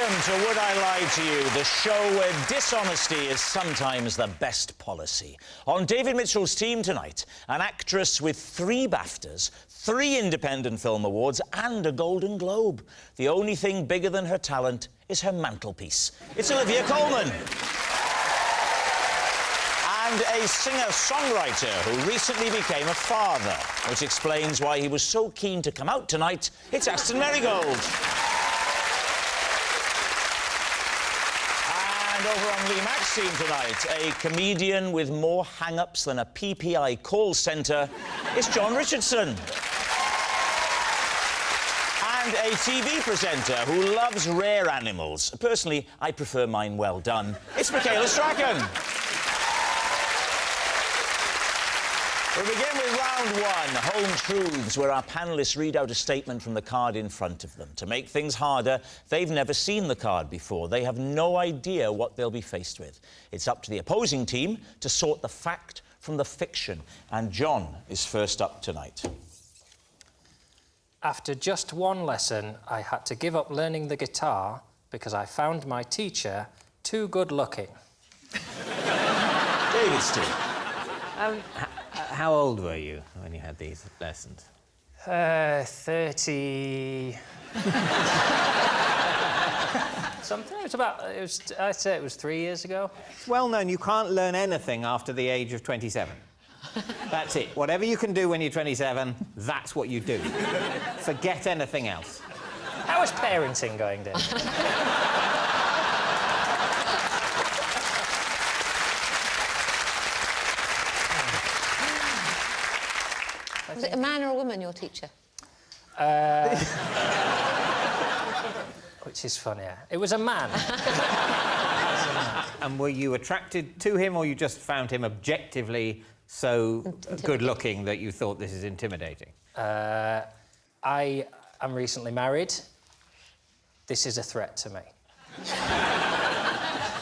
Welcome to Would I Lie to You, the show where dishonesty is sometimes the best policy. On David Mitchell's team tonight, an actress with 3 BAFTAs, 3 Independent Film Awards and a Golden Globe. The only thing bigger than her talent is her mantelpiece. It's Olivia Colman. And a singer-songwriter who recently became a father, which explains why he was so keen to come out tonight. It's Aston Marigold. And over on Lee Mack's team tonight, a comedian with more hang-ups than a PPI call centre is John Richardson. And a TV presenter who loves rare animals. Personally, I prefer mine well done. It's Michaela Strachan. We begin with round 1, Home Truths, where our panellists read out a statement from the card in front of them. To make things harder, they've never seen the card before. They have no idea what they'll be faced with. It's up to the opposing team to sort the fact from the fiction. And John is first up tonight. After just 1 lesson, I had to give up learning the guitar because I found my teacher too good-looking. David's team. How old were you when you had these lessons? 30... something. I'd say it was 3 years ago. It's well known you can't learn anything after the age of 27. That's it. Whatever you can do when you're 27, that's what you do. Forget anything else. How is parenting going, Dave? Was it a man or a woman, your teacher? Which is funnier. It was a man. And were you attracted to him, or you just found him objectively so good-looking that you thought this is intimidating? I am recently married. This is a threat to me.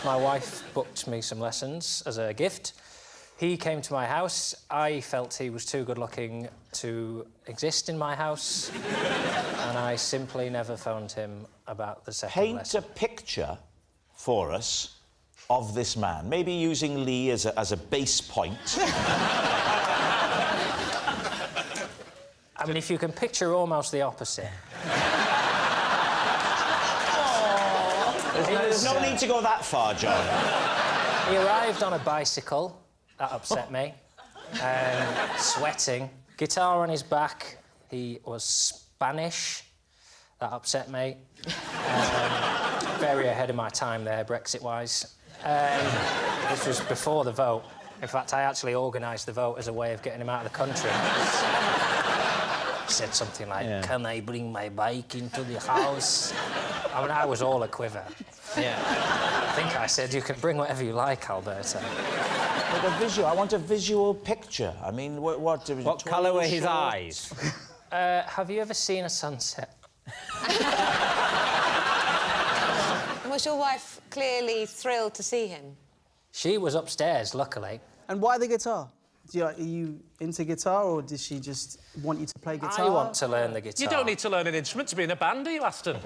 My wife booked me some lessons as a gift. He came to my house. I felt he was too good-looking to exist in my house, and I simply never phoned him about the second lesson. Paint a picture for us of this man, maybe using Lee as a base point. I mean, if you can picture almost the opposite. There's no need to go that far, John. He arrived on a bicycle. That upset me. Sweating. Guitar on his back. He was Spanish. That upset me. Very ahead of my time there, Brexit-wise. This was before the vote. In fact, I actually organised the vote as a way of getting him out of the country. He said something like, Can I bring my bike into the house? I mean, I was all a quiver. Yeah. I think I said, you can bring whatever you like, Alberto. But I want a visual picture. I mean, what colour were his eyes? Have you ever seen a sunset? Was your wife clearly thrilled to see him? She was upstairs, luckily. And why the guitar? Are you into guitar, or did she just want you to play guitar? I want to learn the guitar. You don't need to learn an instrument to be in a band, do you, Aston?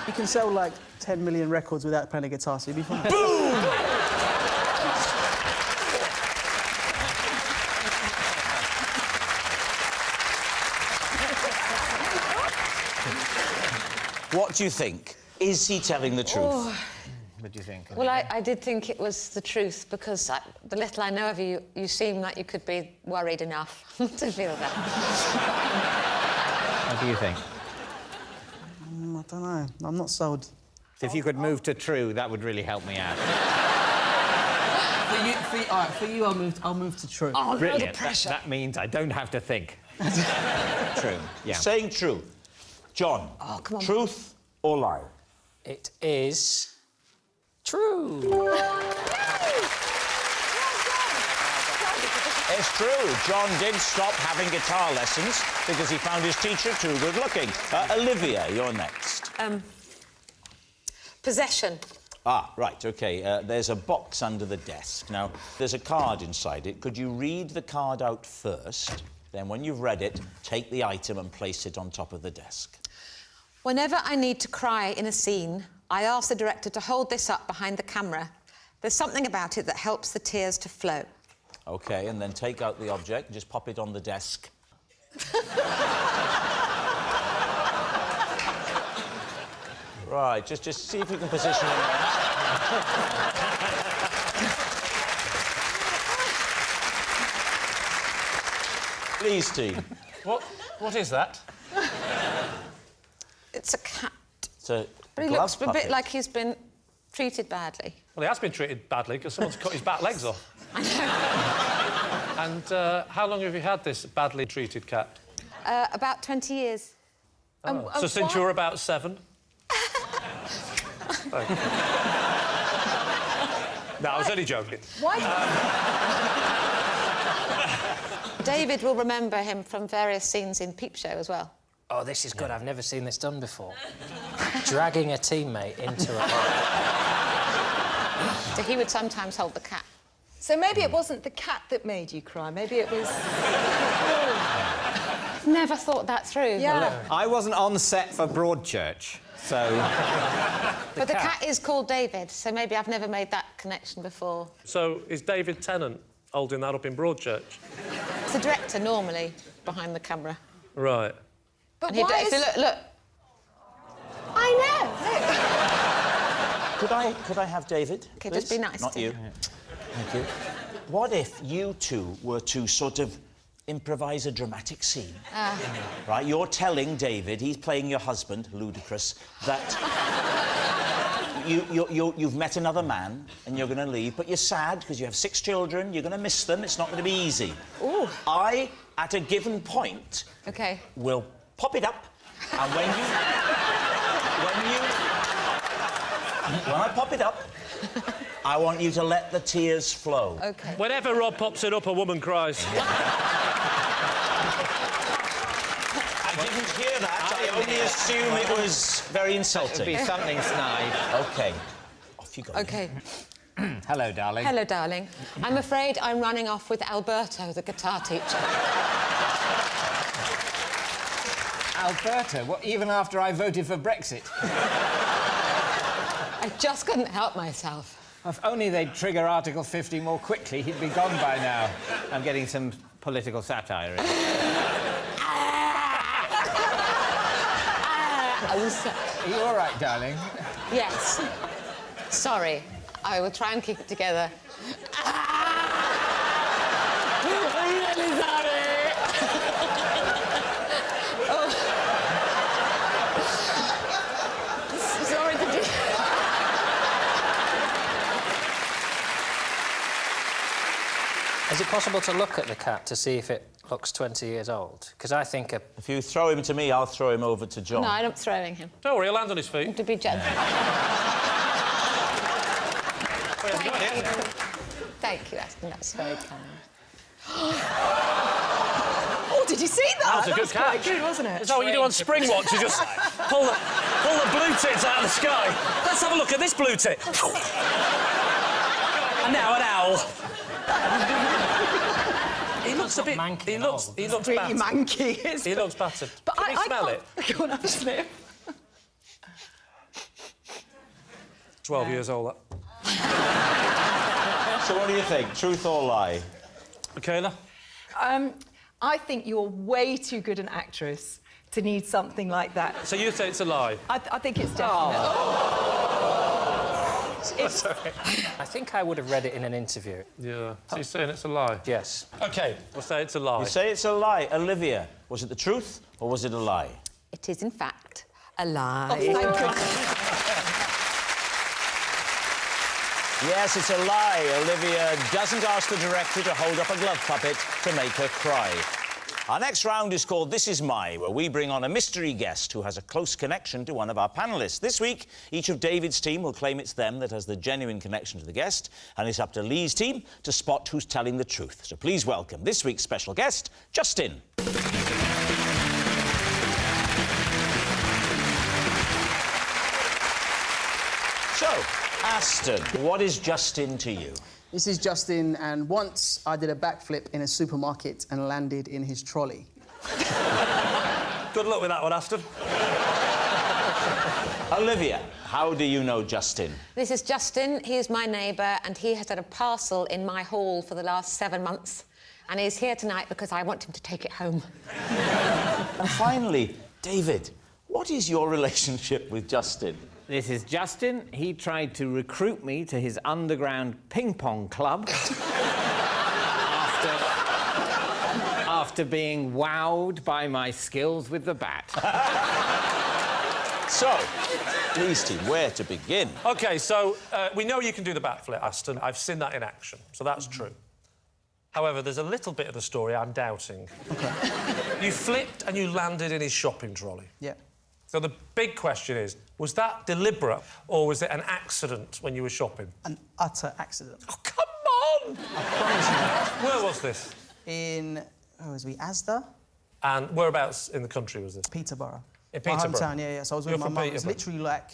You can sell, like, 10 million records without playing a guitar, so you'll be fine. Boom! What do you think? Is he telling the truth? Oh. What do you think? Well, I did think it was the truth, because the little I know of you, you seem like you could be worried enough to feel that. What do you think? I don't know. I'm not sold. If you could move to true, that would really help me out. For you, I'll move to true. Oh, Brilliant. no, the pressure. That means I don't have to think. True. Yeah. Saying true. John, come on. Truth or lie? It is true. It's true. John did stop having guitar lessons because he found his teacher too good-looking. Olivia, you're next. Possession. Ah, right, OK. There's a box under the desk. Now, there's a card inside it. Could you read the card out first? Then, when you've read it, take the item and place it on top of the desk. Whenever I need to cry in a scene, I ask the director to hold this up behind the camera. There's something about it that helps the tears to flow. OK, and then take out the object and just pop it on the desk. Right, just see if you can position it there. Please, team. What is that? It's a cat. It's a But he glove looks a puppet. bit like he's been treated badly. Well, he has been treated badly because someone's cut his back legs off. I know. And how long have you had this badly treated cat? About 20 years. So since you were about 7? Thank you. No, I was only joking. David will remember him from various scenes in Peep Show as well. Oh, this is good. I've never seen this done before. Dragging a teammate into a hole. So he would sometimes hold the cat. So maybe it wasn't the cat that made you cry. Maybe it was... I've never thought that through. Yeah. I wasn't on set for Broadchurch, so... But the cat is called David, so maybe I've never made that connection before. So is David Tennant holding that up in Broadchurch? It's the director, normally, behind the camera. Right. But And he why is... look. I know. Could I have David? OK, please? just be nice Not to you. him. Thank you. What if you two were to sort of improvise a dramatic scene? Right, you're telling David, he's playing your husband, ludicrous, that you've met another man and you're going to leave, but you're sad because you have 6 children, you're going to miss them, it's not going to be easy. Ooh. I, at a given point, OK. will pop it up, and when I pop it up, I want you to let the tears flow. OK. Whenever Rob pops it up, a woman cries. I didn't hear that. I only assume it was very insulting. It'd be something snide. OK. Off you go. OK. Hello, darling. Hello, darling. I'm afraid I'm running off with Alberto, the guitar teacher. Alberto? What, even after I voted for Brexit? I just couldn't help myself. If only they'd trigger Article 50 more quickly, he'd be gone by now. I'm getting some political satire in. Are you all right, darling? Yes. Sorry. I will try and keep it together. I'm really sorry. Sorry to do... Is it possible to look at the cat to see if it looks 20 years old? Because I think a... If you throw him to me, I'll throw him over to John. No, I'm not throwing him. Don't worry, he'll land on his feet. To be gentle. Thank you, Aston. That's very kind. Oh, did you see that? That was a good was quite catch. good, wasn't it? Is that what you do on Spring Watch? You just pull the blue tits out of the sky. Let's have a look at this blue tit. And now an owl. He looks a bit... manky He and looks old. battered. Really manky. He looks battered. But Can you smell it? Go on, have a sniff. 12 years old, that. So what do you think? Truth or lie? Michaela? I think you're way too good an actress to need something like that. So you say it's a lie? I think it's definite. I think I would have read it in an interview. Yeah. So you're saying it's a lie? Yes. OK, we'll say it's a lie. You say it's a lie. Olivia, was it the truth or was it a lie? It is, in fact, a lie. Yes, it's a lie. Olivia doesn't ask the director to hold up a glove puppet to make her cry. Our next round is called This Is My, where we bring on a mystery guest who has a close connection to one of our panellists. This week, each of David's team will claim it's them that has the genuine connection to the guest, and it's up to Lee's team to spot who's telling the truth. So please welcome this week's special guest, Justin. So, Aston, what is Justin to you? This is Justin, and once I did a backflip in a supermarket and landed in his trolley. Good luck with that one, Aston. Olivia, how do you know Justin? This is Justin. He is my neighbour, and he has had a parcel in my hall for the last 7 months. And he's here tonight because I want him to take it home. And finally, David, what is your relationship with Justin? This is Justin. He tried to recruit me to his underground ping-pong club after being wowed by my skills with the bat. So, please, team, where to begin? OK, so we know you can do the backflip, Aston. I've seen that in action, so that's true. However, there's a little bit of the story I'm doubting. OK. You flipped and you landed in his shopping trolley. Yeah. So the big question is, was that deliberate or was it an accident when you were shopping? An utter accident. Oh, come on! I promise you. Where was this? In, where was we, Asda? And whereabouts in the country was this? Peterborough. In Peterborough? My hometown, yeah. So I was with You're my from mum. It was Peterborough? literally, like,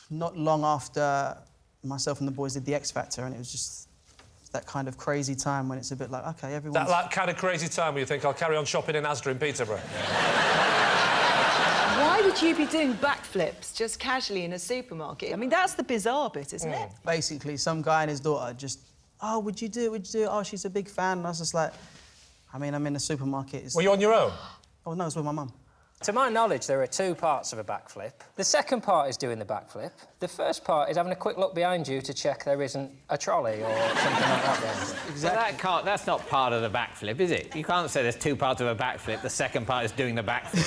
not long after myself and the boys did the X Factor, and it was just that kind of crazy time when it's a bit like, OK, everyone's... That like, kind of crazy time where you think, I'll carry on shopping in Asda in Peterborough? Why would you be doing backflips just casually in a supermarket? I mean, that's the bizarre bit, isn't it? Basically, some guy and his daughter just, oh, would you do it? Would you do it? Oh, she's a big fan. And I was just like, I mean, I'm in a supermarket. It's... Were you on your own? Oh, no, it was with my mum. To my knowledge, there are 2 parts of a backflip. The second part is doing the backflip. The first part is having a quick look behind you to check there isn't a trolley or something like that there. Exactly. That's not part of the backflip, is it? You can't say there's 2 parts of a backflip. The second part is doing the backflip.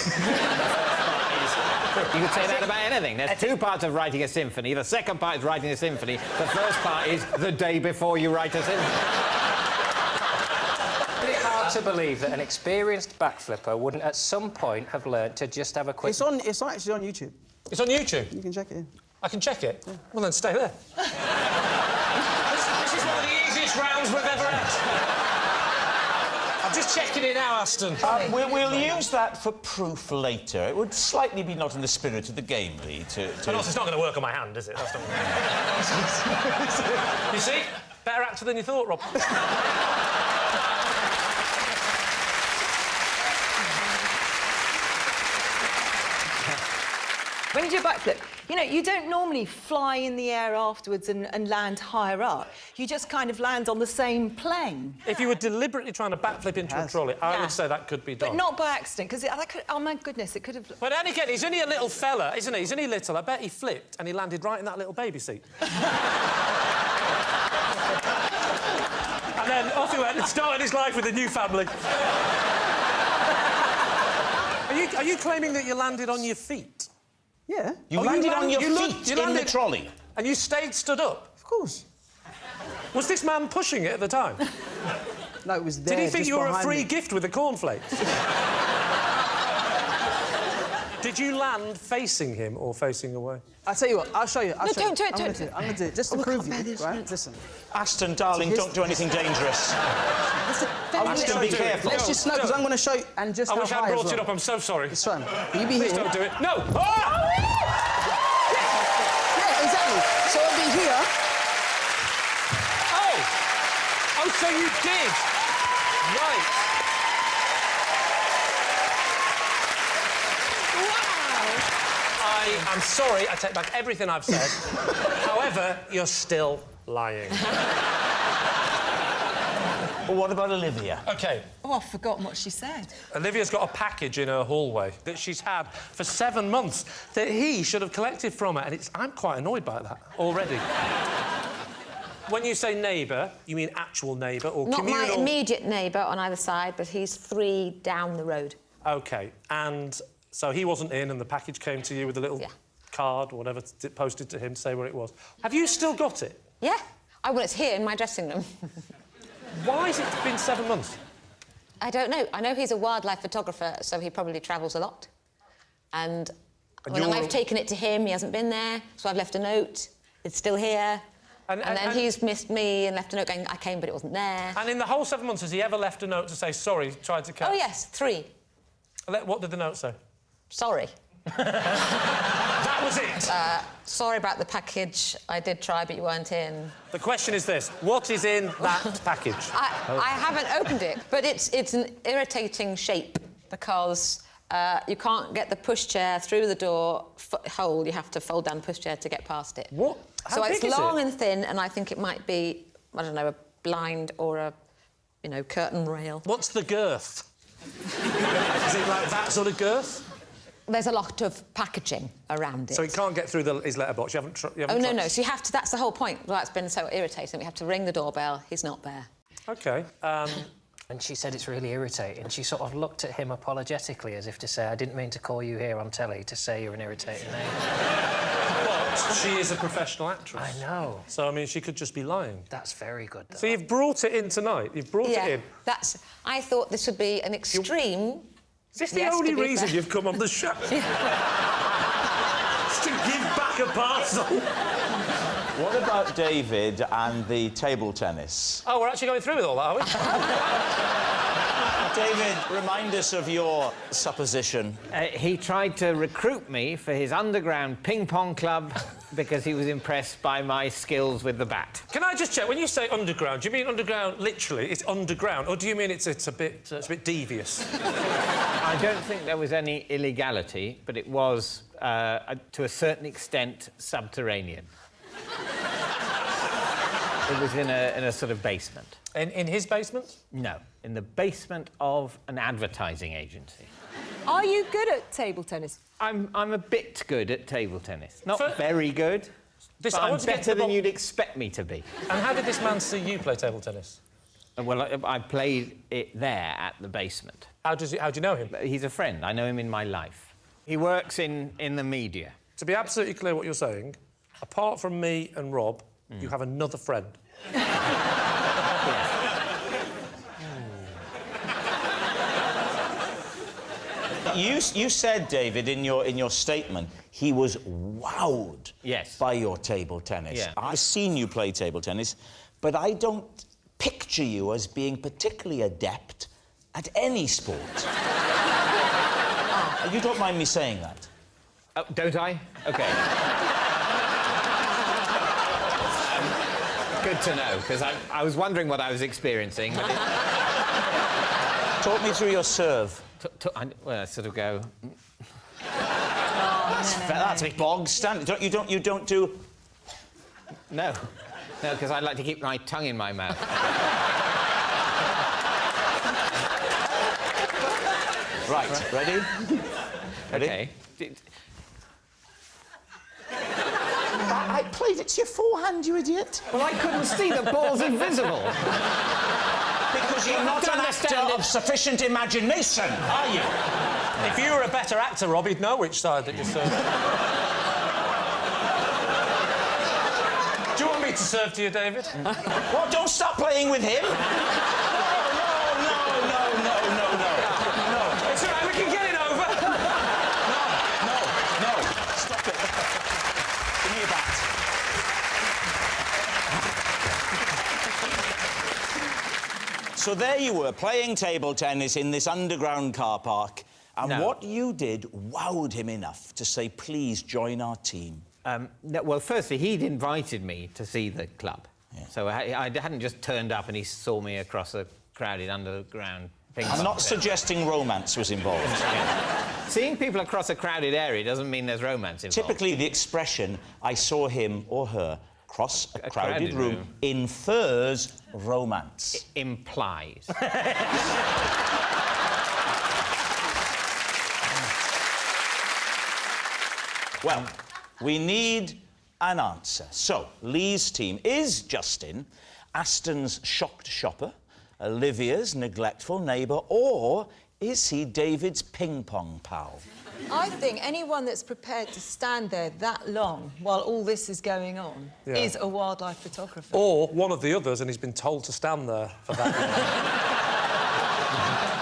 You could say that about anything. There's 2 parts of writing a symphony. The second part is writing a symphony. The first part is the day before you write a symphony. It's hard to believe that an experienced backflipper wouldn't at some point have learnt to just have a quick... It's actually on YouTube. It's on YouTube? You can check it. I can check it? Yeah. Well, then stay there. this is one of the easiest rounds we've ever had. I'm just checking it now, Aston. We'll use that for proof later. It would slightly be not in the spirit of the game, Lee, to... And also, it's not going to work on my hand, is it? That's not gonna... You see? Better actor than you thought, Rob. When you do a backflip, you know, you don't normally fly in the air afterwards and land higher up. You just kind of land on the same plane. If you were deliberately trying to backflip into a trolley, I would say that could be done. But not by accident, because oh, my goodness, it could have... But then again, he's only a little fella, isn't he? He's only little. I bet he flipped and he landed right in that little baby seat. And then off he went and started his life with a new family. Are you claiming that you landed on your feet? Yeah. You landed on your feet in the trolley? And you stayed stood up? Of course. Was this man pushing it at the time? No, it was there. Did he think you were a free me. gift with the cornflakes? Did you land facing him or facing away? I'll tell you what, I'll show you. No, don't do it, I'm going to do it, just to prove you, right? Listen. Aston, darling, don't do anything dangerous. Aston, be careful. Let's just know, because I'm going to show you, and just I how wish high I brought as it well. up, I'm so sorry. It's fine. You be Please here. don't do it. No! Oh! Yeah, exactly. So I'll be here. Oh, so you did. Right. I'm sorry, I take back everything I've said. However, you're still lying. Well, what about Olivia? OK. Oh, I've forgotten what she said. Olivia's got a package in her hallway that she's had for 7 months that he should have collected from her, and I'm quite annoyed by that already. When you say neighbour, you mean actual neighbour or communal... Not my immediate neighbour on either side, but he's 3 down the road. OK, and so he wasn't in and the package came to you with a little card or whatever posted to him to say where it was. Have you still got it? Yeah. Well, it's here in my dressing room. Why has it been 7 months? I don't know. I know he's a wildlife photographer, so he probably travels a lot. And when I've taken it to him, he hasn't been there, so I've left a note. It's still here. And then he's missed me and left a note going, I came, but it wasn't there. And in the whole 7 months, has he ever left a note to say, sorry, tried to catch... Oh, yes, 3. What did the note say? Sorry. That was it? Sorry about the package. I did try, but you weren't in. The question is this. What is in that package? I haven't opened it, but it's an irritating shape because You can't get the pushchair through the door hole. You have to fold down the pushchair to get past it. What? How so big it's is long it? and thin, and I think it might be, I don't know, a blind or a, you know, curtain rail. What's the girth? Is it like that sort of girth? There's a lot of packaging around it. So he can't get through his letterbox. You haven't No, no. So you have to. That's the whole point. Well, that's been so irritating. We have to ring the doorbell. He's not there. OK. And she said it's really irritating. She sort of looked at him apologetically as if to say, I didn't mean to call you here on telly to say you're an irritating neighbour. But she is a professional actress. I know. So, I mean, she could just be lying. That's very good, though. So you've brought it in tonight. You've brought it in. That's. I thought this would be an extreme. Is this the only reason you've come on the show? Just to give back a parcel. What about David and the table tennis? Oh, we're actually going through with all that, are we? David, remind us of your supposition. He tried to recruit me for his underground ping-pong club because he was impressed by my skills with the bat. Can I just check, when you say underground, do you mean underground literally, it's underground, or do you mean it's a bit devious? I don't think there was any illegality, but it was, to a certain extent, subterranean. It was in a sort of basement. In his basement? No, in the basement of an advertising agency. Are you good at table tennis? I'm a bit good at table tennis. Not very good, but I I'm want to get to better the than you'd expect me to be. And how did this man see you play table tennis? Well, I played it there at the basement. How do you know him? He's a friend. I know him in my life. He works in the media. To be absolutely clear what you're saying, apart from me and Rob, you have another friend. You said, David, in your statement, he was wowed by your table tennis. Yeah. I've seen you play table tennis, but I don't picture you as being particularly adept at any sport. You don't mind me saying that? Oh, don't I? OK. Good to know, because I was wondering what I was experiencing. But Talk me through your serve. Well, I sort of go... That's a bog standard. You don't do... No, because I like to keep my tongue in my mouth. Right, ready? Ready? OK. I played it to your forehand, you idiot. Well, I couldn't see the ball's invisible. Because you're not an actor of sufficient imagination, are you? If you were a better actor, Rob, you'd know which side that you serve. Do you want me to serve to you, David? What, don't stop playing with him? No. It's all right, we can get it over. No. Stop it. Give me your bat. So there you were, playing table tennis in this underground car park, and what you did wowed him enough to say, please join our team. No, well, firstly, he'd invited me to see the club. Yeah. So I hadn't just turned up and he saw me across a crowded underground thing. I'm not suggesting romance was involved. Seeing people across a crowded area doesn't mean there's romance involved. Typically, the expression, I saw him or her cross a crowded room infers romance. It implies. Well, we need an answer. So, Lee's team is Justin, Aston's shocked shopper, Olivia's neglectful neighbour, or is he David's ping-pong pal? I think anyone that's prepared to stand there that long while all this is going on is a wildlife photographer. Or one of the others, and he's been told to stand there for that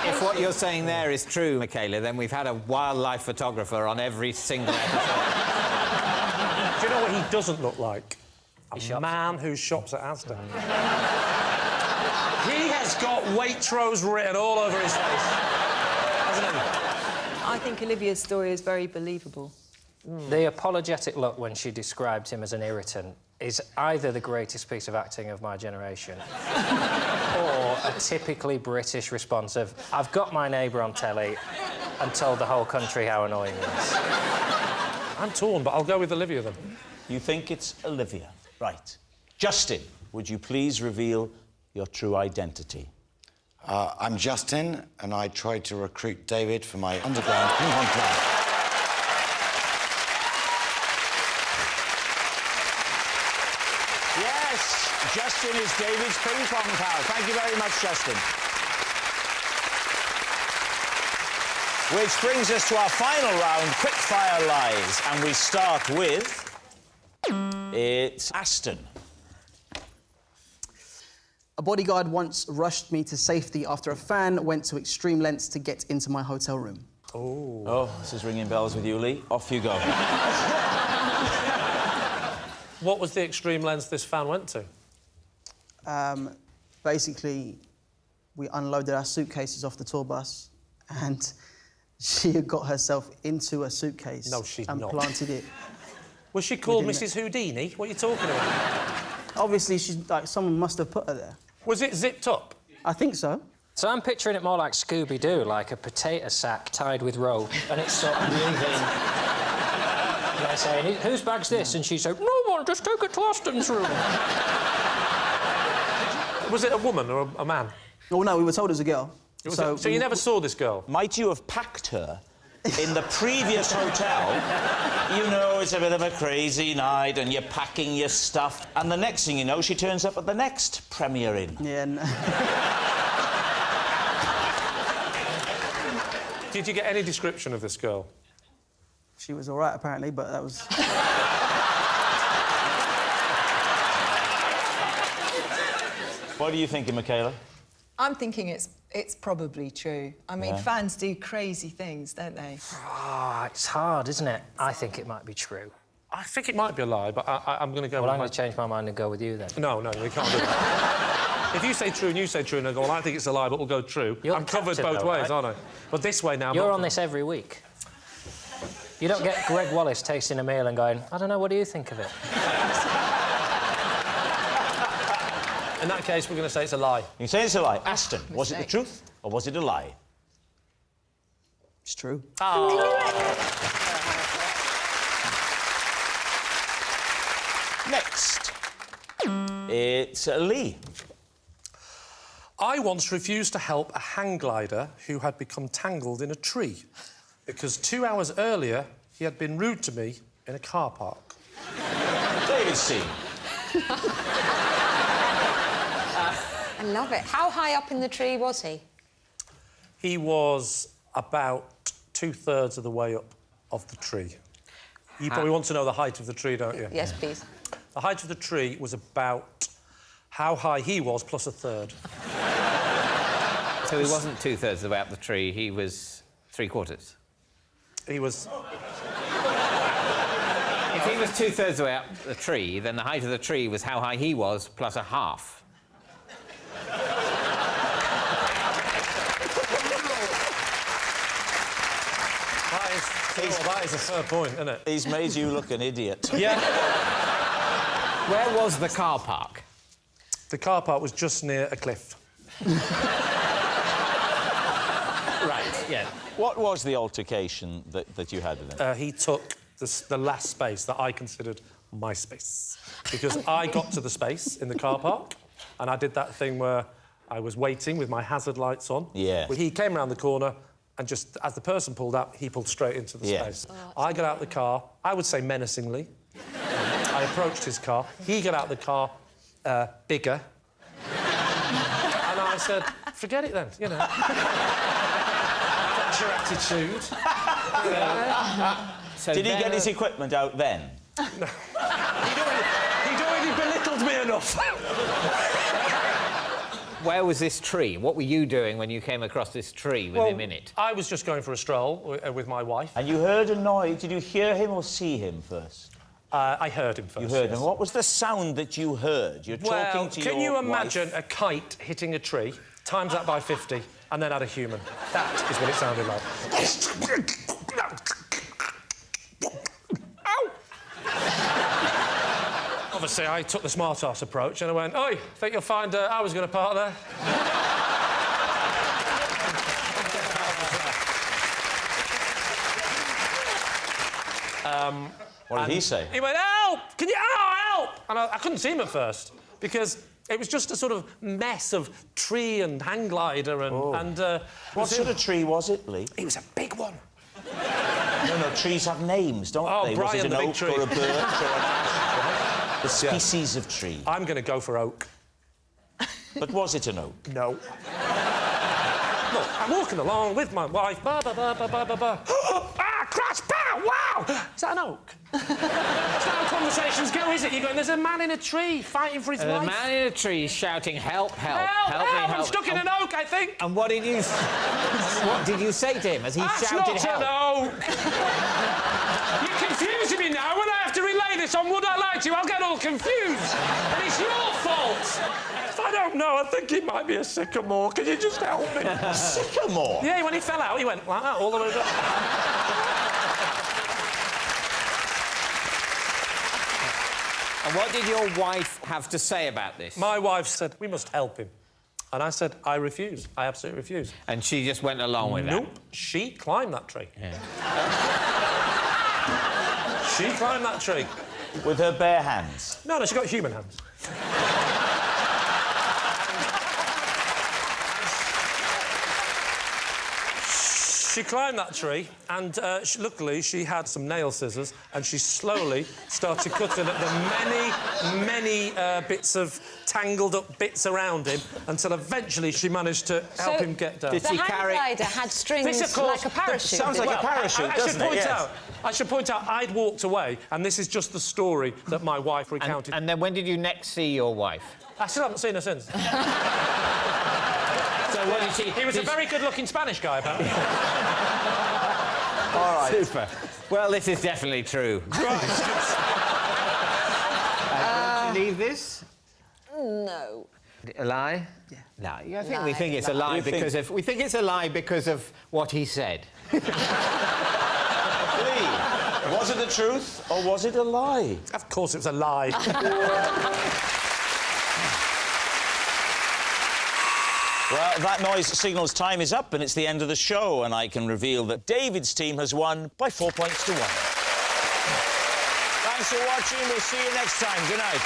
long. If what you're saying there is true, Michaela, then we've had a wildlife photographer on every single episode. Do you know what he doesn't look like? A man who shops at Asda. He has got Waitrose written all over his face, hasn't he? I think Olivia's story is very believable. The apologetic look when she described him as an irritant is either the greatest piece of acting of my generation or a typically British response of, I've got my neighbour on telly, and told the whole country how annoying he is. I'm torn, but I'll go with Olivia then. You think it's Olivia? Right. Justin, would you please reveal your true identity? I'm Justin, and I tried to recruit David for my underground ping-pong club. Yes, Justin is David's ping-pong pal. Thank you very much, Justin. Which brings us to our final round, quick-fire lies. And we start with... It's Aston. A bodyguard once rushed me to safety after a fan went to extreme lengths to get into my hotel room. Oh, this is ringing bells with you, Lee. Off you go. What was the extreme lengths this fan went to? Basically, we unloaded our suitcases off the tour bus and she had got herself into a suitcase No, she'd and not. planted it. Was she called Within Mrs. Houdini? What are you talking about? Obviously, she's like someone must have put her there. Was it zipped up? I think so. So I'm picturing it more like Scooby-Doo, like a potato sack tied with rope, and it's sort of moving. They're saying, whose bag's this? And she said, no one, just take it to Aston's room. Was it a woman or a man? Oh, no, we were told it was a girl. So you never saw this girl? Might you have packed her in the previous hotel? You know, it's a bit of a crazy night and you're packing your stuff, and the next thing you know, she turns up at the next Premier Inn. Yeah, no. Did you get any description of this girl? She was all right, apparently, but that was... What are you thinking, Michaela? I'm thinking it's probably true. I mean, fans do crazy things, don't they? Ah, it's hard, isn't it? I think it might be true. I think it might be a lie, but I'm going to go Well, with I'm going to change my mind and go with you then. No, we can't do that. If you say true and you say true and I go, well, I think it's a lie, but we'll go true. You're I'm the covered captain, both though, ways, right? aren't I? But this way now... You're on this every week. You don't get Greg Wallace tasting a meal and going, I don't know, what do you think of it? In that case, we're going to say it's a lie. You say it's a lie. Aston, was it the truth or was it a lie? It's true. Next, it's Lee. I once refused to help a hang glider who had become tangled in a tree because 2 hours earlier he had been rude to me in a car park. David C. I love it. How high up in the tree was he? He was about 2/3 of the way up of the tree. You probably want to know the height of the tree, don't you? Yes, please. The height of the tree was about how high he was plus a third. So he wasn't 2/3 of the way up the tree, he was 3/4. He was... If he was 2/3 of the way up the tree, then the height of the tree was how high he was plus a half. That is a fair point, isn't it? He's made you look an idiot. Yeah. Where was the car park? The car park was just near a cliff. Right, yeah. What was the altercation that you had with him? He took the last space that I considered my space. Because I got to the space in the car park, and I did that thing where I was waiting with my hazard lights on. Yeah. He came around the corner, and just as the person pulled up, he pulled straight into the space. I got out the car, I would say menacingly. I approached his car. He got out the car, bigger. And I said, forget it then, you know. That's your attitude. So Did he get his equipment out then? He'd already belittled me enough. Where was this tree? What were you doing when you came across this tree with him in it? I was just going for a stroll with my wife. And you heard a noise. Did you hear him or see him first? I heard him first. You heard yes. him. What was the sound that you heard? You're talking to your can you imagine wife. a kite hitting a tree, times that by 50, and then add a human? That is what it sounded like. Obviously, I took the smart-ass approach and I went, oi, think you'll find I was going to park there? What did he say? He went, help! Can you... Oh, help! And I couldn't see him at first, because it was just a sort of mess of tree and hang glider and... What sort of tree was it, Lee? It was a big one. No, trees have names, don't they? Brian, was it an the big oak tree. or a birch or an ash? The species of tree. I'm going to go for oak. But was it an oak? No. Look, I'm walking along with my wife. Ah, crash! Pow! Wow! Is that an oak? That's not how conversations go, is it? You're going, there's a man in a tree fighting for his life. The man in a tree shouting, help, help, Help! me, I'm help. stuck in an oak, I think. And what did you say to him as he shouted That's help? not an oak! You're confusing me now. When I have to relay this on Would I Lie to You, I'll get all confused. And it's your fault. I don't know. I think it might be a sycamore. Can you just help me? A sycamore? Yeah, when he fell out, he went like that all the way down. And what did your wife have to say about this? My wife said, we must help him. And I said, I refuse. I absolutely refuse. And she just went along with Nope. She climbed that tree. Yeah. She climbed that tree. With her bare hands? No, she got human hands. She climbed that tree, and luckily she had some nail scissors, and she slowly started cutting at the many bits of tangled up bits around him until eventually she managed to help him get down. The hang glider had strings like a parachute. Sounds like a parachute, doesn't it? Yes. I should point out, I'd walked away, and this is just the story that my wife recounted. And then when did you next see your wife? I still haven't seen her since. So what did she... He was a very good-looking Spanish guy, apparently. All right. Super. Well, this is definitely true. Right. Did you leave this? No. A lie? Yeah. No, I think we think it's a lie because of... We think it's a lie because of what he said. Lee, was it the truth or was it a lie? Of course it was a lie. Well, that noise signals time is up and it's the end of the show, and I can reveal that David's team has won by 4 points to 1. Thanks for watching. We'll see you next time. Good night.